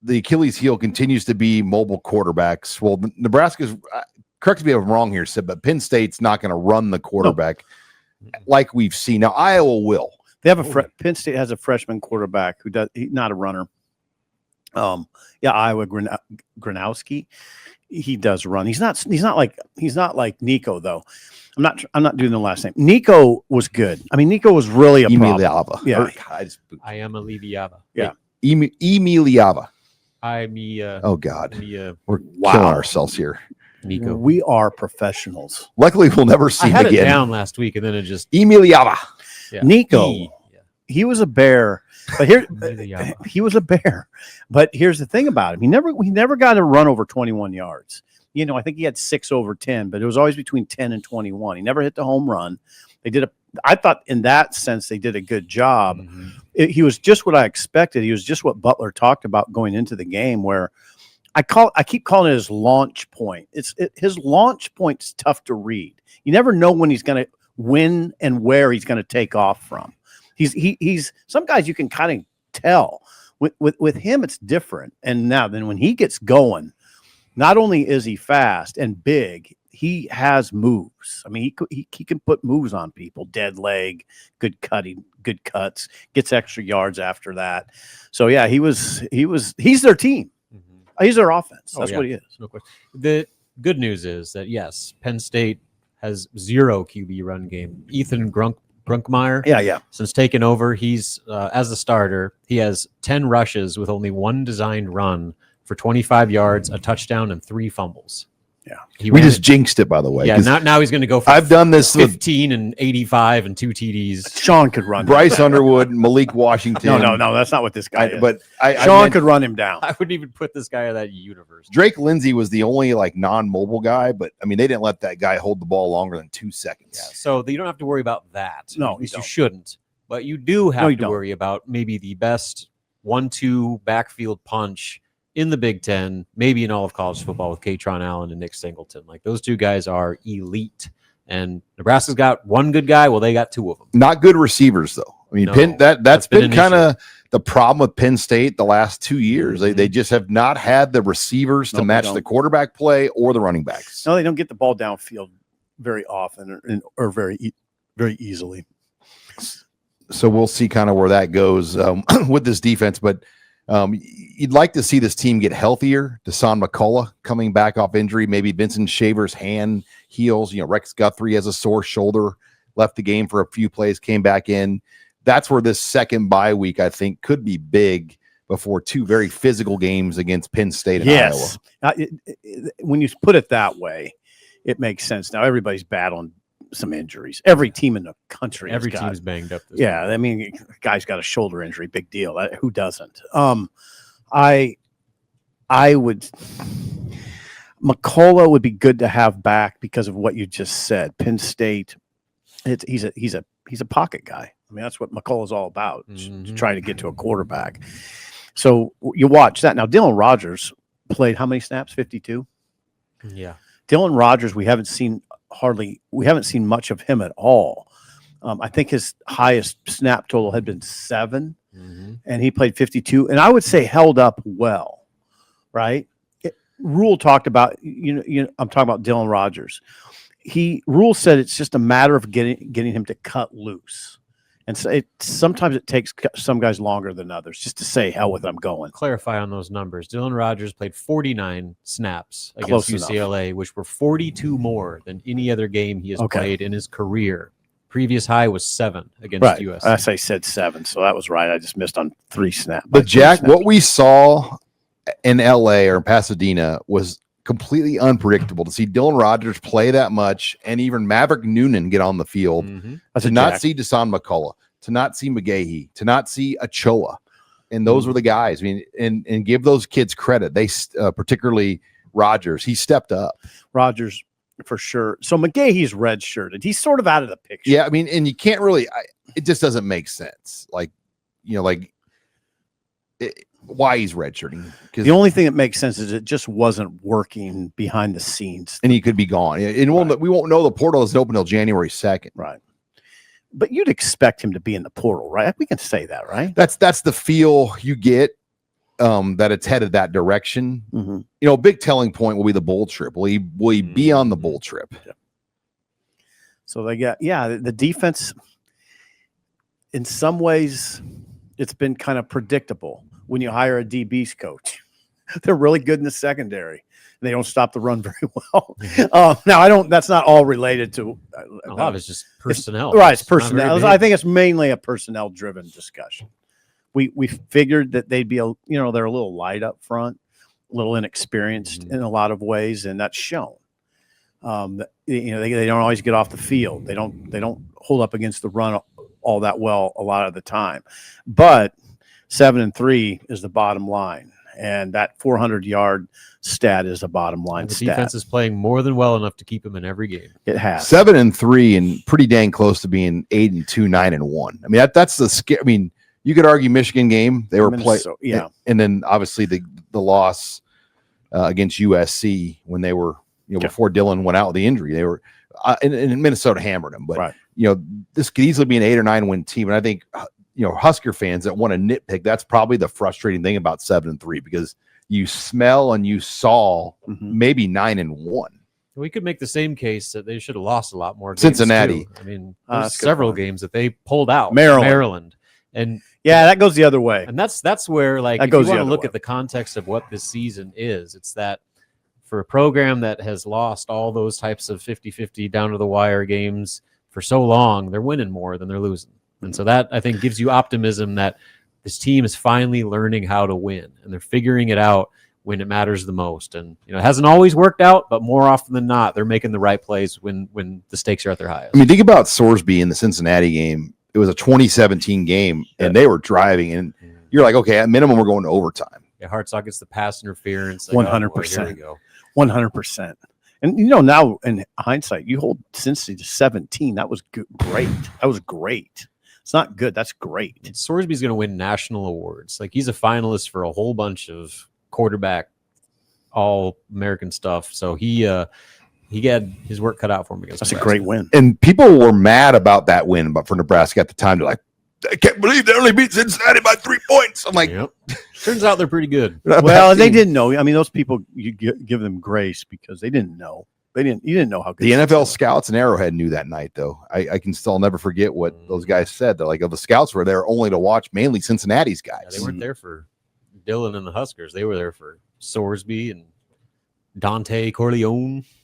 the Achilles heel continues to be mobile quarterbacks. Well, Nebraska's, correct me if I'm wrong here, Sid, but Penn State's not going to run the quarterback like we've seen. Now, Iowa will. They have Penn State has a freshman quarterback who does not a runner. Iowa Gronowski, he does run. He's not like Nico though. I'm not doing the last name. Nico was good. I mean, Nico was really a problem. Yeah, I am a Leviava. Yeah, Emiliava. Oh God, we're killing ourselves here. Nico, we are professionals. Luckily, we'll never see him again. I had it down last week, and then it just Emiliava. Yeah. Nico, he was a bear. But here he was a bear. But here's the thing about him: he never got a run over 21 yards. You know, I think he had 6 over 10, but it was always between 10 and 21. He never hit the home run. I thought in that sense they did a good job. Mm-hmm. He was just what I expected. He was just what Butler talked about going into the game, where I keep calling it his launch point. His launch point's tough to read. You never know when and where he's going to take off from. He's some guys you can kind of tell. With him, it's different. And now then when he gets going, not only is he fast and big, he has moves. I mean, he can put moves on people. Dead leg, good cutting, good cuts, gets extra yards after that. So yeah, he's their team. Mm-hmm. He's their offense. That's what he is. No question. The good news is that yes, Penn State has 0 QB run game. Ethan Grunkmeyer, since taking over, he's as the starter, he has 10 rushes with only 1 designed run for 25 yards, a touchdown, and 3 fumbles. Yeah, we just jinxed it, by the way. Yeah, now he's going to go for I've done this 15 and 85 and 2 TDs. Sean could run Bryce Underwood, Malik Washington. No, that's not what this guy is. But Sean could run him down. I wouldn't even put this guy in that universe. Drake Lindsay was the only non-mobile guy, but I mean they didn't let that guy hold the ball longer than 2 seconds. Yeah, so you don't have to worry about that. No, at least you shouldn't. But you do have to worry about maybe the best 1-2 backfield punch in the Big Ten, maybe in all of college football with Katron Allen and Nick Singleton. Like those 2 guys are elite. And Nebraska's got 1 good guy. Well, they got 2 of them. Not good receivers, though. I mean, that's been kind of the problem with Penn State the last 2 years. Mm-hmm. They just have not had the receivers to match the quarterback play or the running backs. No, they don't get the ball downfield very often or very easily. So we'll see kind of where that goes with this defense. But you'd like to see this team get healthier. Desan McCullough coming back off injury. Maybe Vincent Shaver's hand heals. Rex Guthrie has a sore shoulder, left the game for a few plays, came back in. That's where this second bye week, I think, could be big before 2 very physical games against Penn State and Iowa. When you put it that way, it makes sense. Now everybody's battling some injuries. Every team in the country, every team's banged up. Yeah, I mean, guy's got a shoulder injury, big deal. Who doesn't? I would. McCullough would be good to have back because of what you just said. Penn State, he's a pocket guy. I mean, that's what McCullough's all about, trying to get to a quarterback. So you watch that. Now, Dylan Rogers played how many snaps? 52? Yeah. Dylan Rogers, we haven't seen much of him at all. I think his highest snap total had been 7, and he played 52, and I would say held up well, right? Rule talked about, I'm talking about Dylan Rogers. Rule said it's just a matter of getting him to cut loose. And so sometimes it takes some guys longer than others just to say, hell with it, I'm going. Clarify on those numbers. Dylan Rogers played 49 snaps against UCLA, which were 42 more than any other game he has played in his career. Previous high was 7 against USC. I said 7, so that was right. I just missed on 3 snaps. But Jack, what we saw in LA or in Pasadena was completely unpredictable. To see Dylan Rogers play that much and even Maverick Noonan get on the field, to not see Desan McCullough, to not see McGahee, to not see Ochoa. And those were the guys. I mean, and give those kids credit. They particularly Rogers, he stepped up. Rogers, for sure. So McGahee's redshirted. He's sort of out of the picture. Yeah, I mean, and you can't really, it just doesn't make sense. Why he's redshirting. The only thing that makes sense is it just wasn't working behind the scenes. And he could be gone. And we won't know the portal isn't open until January 2nd. Right. But you'd expect him to be in the portal, right? We can say that, right? That's the feel you get. that it's headed that direction. Mm-hmm. A big telling point will be the bowl trip. Will he be on the bowl trip? Yeah. So they got the defense. In some ways, it's been kind of predictable when you hire a DB's coach. They're really good in the secondary. They don't stop the run very well. Now, that's not all related to a lot of it's just personnel. It's personnel. I think it's mainly a personnel-driven discussion. We figured that they'd be they're a little light up front, a little inexperienced in a lot of ways, and that's shown. They don't always get off the field. They don't hold up against the run all that well a lot of the time. But 7-3 is the bottom line. And that 400-yard stat is a bottom line stat. The defense is playing more than well enough to keep them in every game. It has 7-3 and pretty dang close to being 8-2, 9-1. I mean, that's the scare. I mean, you could argue Michigan game they were playing, and then obviously the loss against USC when they were before Dillon went out with the injury. They were and Minnesota hammered them, but this could easily be an 8 or 9 win team, and I think. Husker fans that want to nitpick, that's probably the frustrating thing about 7-3 because you smell and you saw maybe 9-1. We could make the same case that they should have lost a lot more. Cincinnati. Games too. I mean, there's several games that they pulled out. Maryland. And that goes the other way. And that's where, like, if you want to look at the context of what this season is, it's that for a program that has lost all those types of 50-50 down to the wire games for so long, they're winning more than they're losing. And so that, I think, gives you optimism that this team is finally learning how to win, and they're figuring it out when it matters the most. And, it hasn't always worked out, but more often than not, they're making the right plays when the stakes are at their highest. I mean, think about Sorsby in the Cincinnati game. It was a 2017 game, and they were driving, and you're like, okay, at minimum, we're going to overtime. Yeah, Hartsock gets the pass interference. 100%. 100%. And, now in hindsight, you hold Cincinnati to 17. That was great. That was great. It's not good. That's great. Sorsby's going to win national awards. Like, he's a finalist for a whole bunch of quarterback all-American stuff. So he had his work cut out for him against That's Nebraska. A great win. And people were mad about that win, but for Nebraska at the time, they're like, I can't believe they only beat Cincinnati by 3 points. I'm like, turns out they're pretty good. Well, they didn't know. I mean, those people, you give them grace because they didn't know. You didn't know how good the NFL scouts and Arrowhead knew that night, though. I can still never forget what those guys said. They're like, the scouts were there only to watch mainly Cincinnati's guys. Yeah, they weren't there for Dillon and the Huskers. They were there for Sorsby and Dante Corleone.